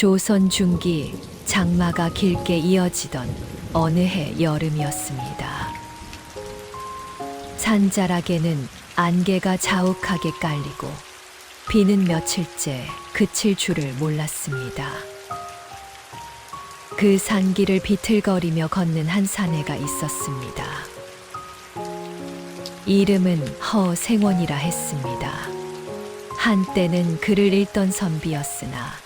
조선 중기 장마가 길게 이어지던 어느 해 여름이었습니다. 산자락에는 안개가 자욱하게 깔리고 비는 며칠째 그칠 줄을 몰랐습니다. 그 산길을 비틀거리며 걷는 한 사내가 있었습니다. 이름은 허생원이라 했습니다. 한때는 글을 읽던 선비였으나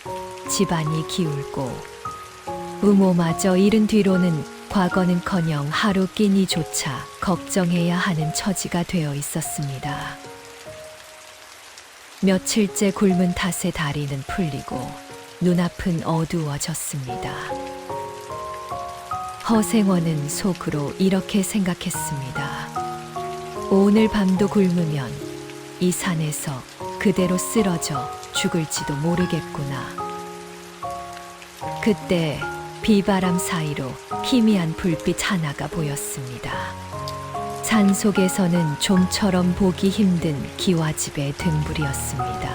집안이 기울고 부모마저 잃은 뒤로는 과거는커녕 하루 끼니조차 걱정해야 하는 처지가 되어 있었습니다. 며칠째 굶은 탓에 다리는 풀리고 눈앞은 어두워졌습니다. 허생원은 속으로 이렇게 생각했습니다. 오늘 밤도 굶으면 이 산에서 그대로 쓰러져 죽을지도 모르겠구나. 그때 비바람 사이로 희미한 불빛 하나가 보였습니다. 산 속에서는 좀처럼 보기 힘든 기와집의 등불이었습니다.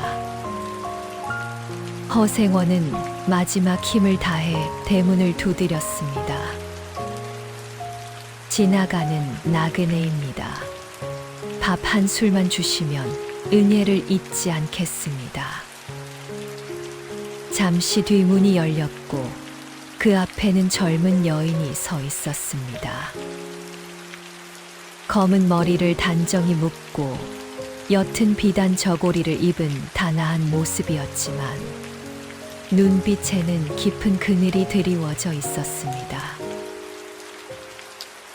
허생원은 마지막 힘을 다해 대문을 두드렸습니다. 지나가는 나그네입니다. 밥 한 술만 주시면 은혜를 잊지 않겠습니다. 잠시 뒤 문이 열렸고 그 앞에는 젊은 여인이 서 있었습니다. 검은 머리를 단정히 묶고 옅은 비단 저고리를 입은 단아한 모습이었지만 눈빛에는 깊은 그늘이 드리워져 있었습니다.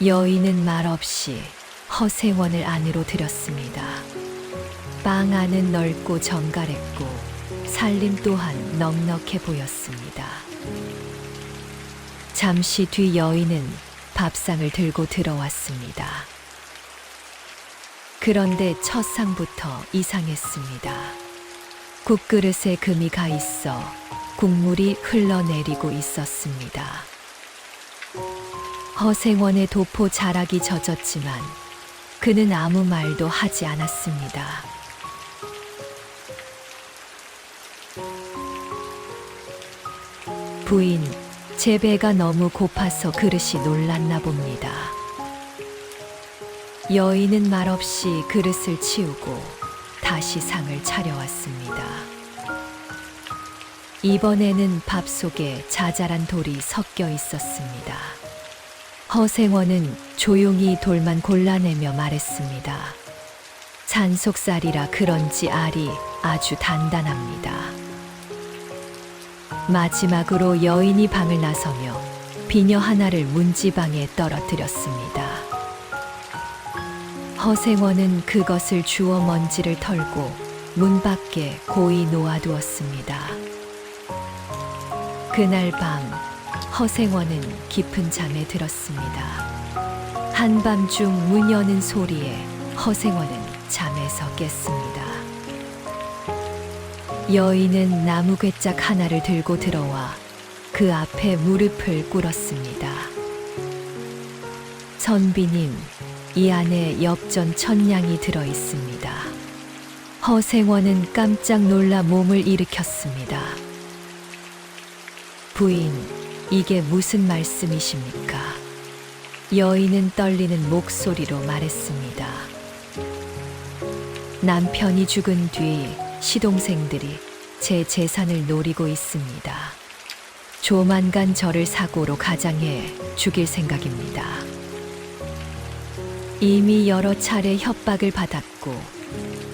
여인은 말없이 허생원을 안으로 들였습니다. 방 안은 넓고 정갈했고 살림 또한 넉넉해 보였습니다. 잠시 뒤 여인은 밥상을 들고 들어왔습니다. 그런데 첫 상부터 이상했습니다. 국그릇에 금이 가 있어 국물이 흘러내리고 있었습니다. 허생원의 도포 자락이 젖었지만 그는 아무 말도 하지 않았습니다. 부인, 제 배가 너무 고파서 그릇이 놀랐나 봅니다. 여인은 말없이 그릇을 치우고 다시 상을 차려왔습니다. 이번에는 밥 속에 자잘한 돌이 섞여 있었습니다. 허생원은 조용히 돌만 골라내며 말했습니다. 산속살이라 그런지 알이 아주 단단합니다. 마지막으로 여인이 방을 나서며 비녀 하나를 문지방에 떨어뜨렸습니다. 허생원은 그것을 주워 먼지를 털고 문 밖에 고이 놓아두었습니다. 그날 밤 허생원은 깊은 잠에 들었습니다. 한밤중 문 여는 소리에 허생원은 잠에서 깼습니다. 여인은 나무 괴짝 하나를 들고 들어와 그 앞에 무릎을 꿇었습니다. 선비님, 이 안에 엽전 1000냥이 들어 있습니다. 허생원은 깜짝 놀라 몸을 일으켰습니다. 부인, 이게 무슨 말씀이십니까? 여인은 떨리는 목소리로 말했습니다. 남편이 죽은 뒤 시동생들이 제 재산을 노리고 있습니다. 조만간 저를 사고로 가장해 죽일 생각입니다. 이미 여러 차례 협박을 받았고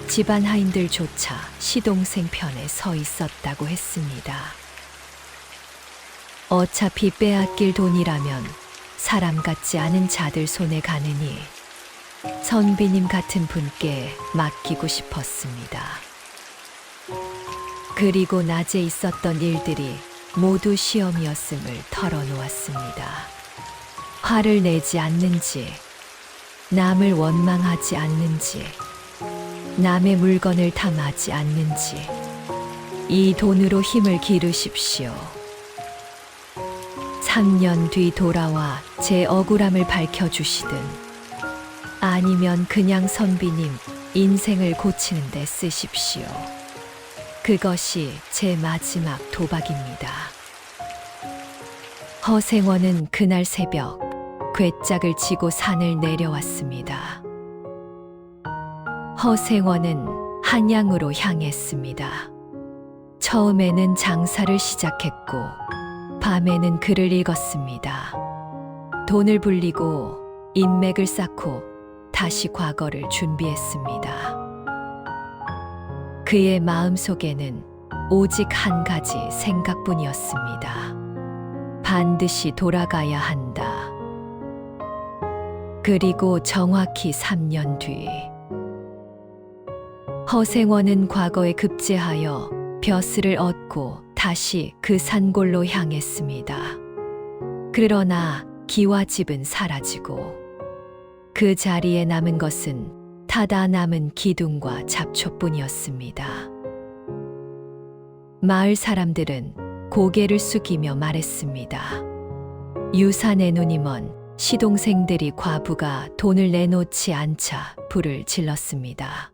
집안 하인들조차 시동생 편에 서 있었다고 했습니다. 어차피 빼앗길 돈이라면 사람 같지 않은 자들 손에 가느니 선비님 같은 분께 맡기고 싶었습니다. 그리고 낮에 있었던 일들이 모두 시험이었음을 털어놓았습니다. 화를 내지 않는지, 남을 원망하지 않는지, 남의 물건을 탐하지 않는지, 이 돈으로 힘을 기르십시오. 3년 뒤 돌아와 제 억울함을 밝혀주시든 아니면 그냥 선비님 인생을 고치는 데 쓰십시오. 그것이 제 마지막 도박입니다. 허생원은 그날 새벽 괴짝을 치고 산을 내려왔습니다. 허생원은 한양으로 향했습니다. 처음에는 장사를 시작했고 밤에는 글을 읽었습니다. 돈을 불리고 인맥을 쌓고 다시 과거를 준비했습니다. 그의 마음속에는 오직 한 가지 생각뿐이었습니다. 반드시 돌아가야 한다. 그리고 정확히 3년 뒤 허생원은 과거에 급제하여 벼슬을 얻고 다시 그 산골로 향했습니다. 그러나 기와 집은 사라지고 그 자리에 남은 것은 타다 남은 기둥과 잡초뿐이었습니다. 마을 사람들은 고개를 숙이며 말했습니다. 유산의 눈이 먼 시동생들이 과부가 돈을 내놓지 않자 불을 질렀습니다.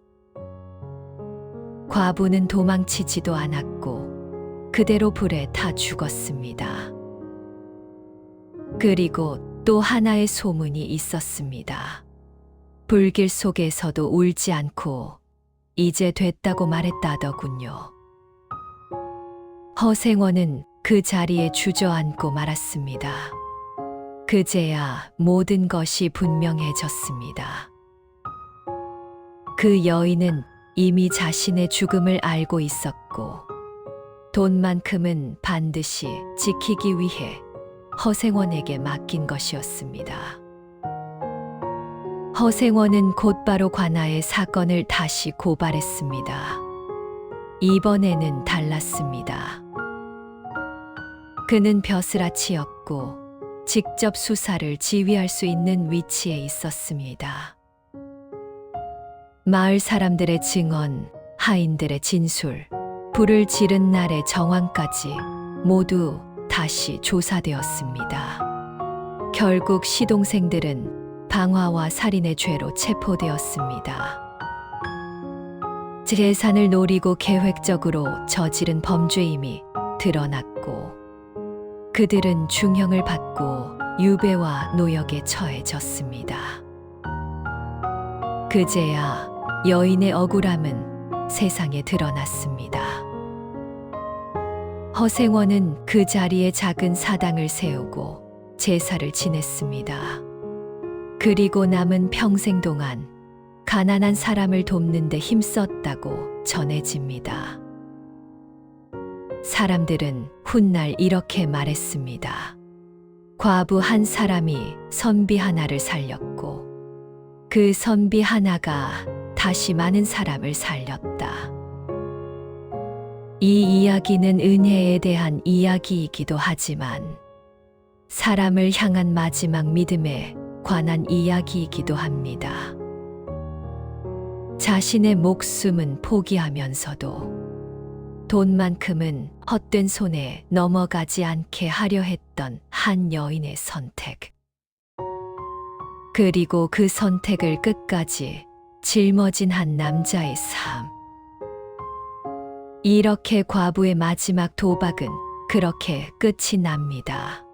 과부는 도망치지도 않았고 그대로 불에 타 죽었습니다. 그리고 또 하나의 소문이 있었습니다. 불길 속에서도 울지 않고 이제 됐다고 말했다더군요. 허생원은 그 자리에 주저앉고 말았습니다. 그제야 모든 것이 분명해졌습니다. 그 여인은 이미 자신의 죽음을 알고 있었고 돈만큼은 반드시 지키기 위해 허생원에게 맡긴 것이었습니다. 허생원은 곧바로 관아의 사건을 다시 고발했습니다. 이번에는 달랐습니다. 그는 벼슬아치였고 직접 수사를 지휘할 수 있는 위치에 있었습니다. 마을 사람들의 증언, 하인들의 진술, 불을 지른 날의 정황까지 모두 다시 조사되었습니다. 결국 시동생들은 방화와 살인의 죄로 체포되었습니다. 재산을 노리고 계획적으로 저지른 범죄임이 드러났고 그들은 중형을 받고 유배와 노역에 처해졌습니다. 그제야 여인의 억울함은 세상에 드러났습니다. 허생원은 그 자리에 작은 사당을 세우고 제사를 지냈습니다. 그리고 남은 평생 동안 가난한 사람을 돕는 데 힘썼다고 전해집니다. 사람들은 훗날 이렇게 말했습니다. 과부 한 사람이 선비 하나를 살렸고 그 선비 하나가 다시 많은 사람을 살렸다. 이 이야기는 은혜에 대한 이야기이기도 하지만 사람을 향한 마지막 믿음에 관한 이야기이기도 합니다. 자신의 목숨은 포기하면서도 돈만큼은 헛된 손에 넘어가지 않게 하려 했던 한 여인의 선택. 그리고 그 선택을 끝까지 짊어진 한 남자의 삶. 이렇게 과부의 마지막 도박은 그렇게 끝이 납니다.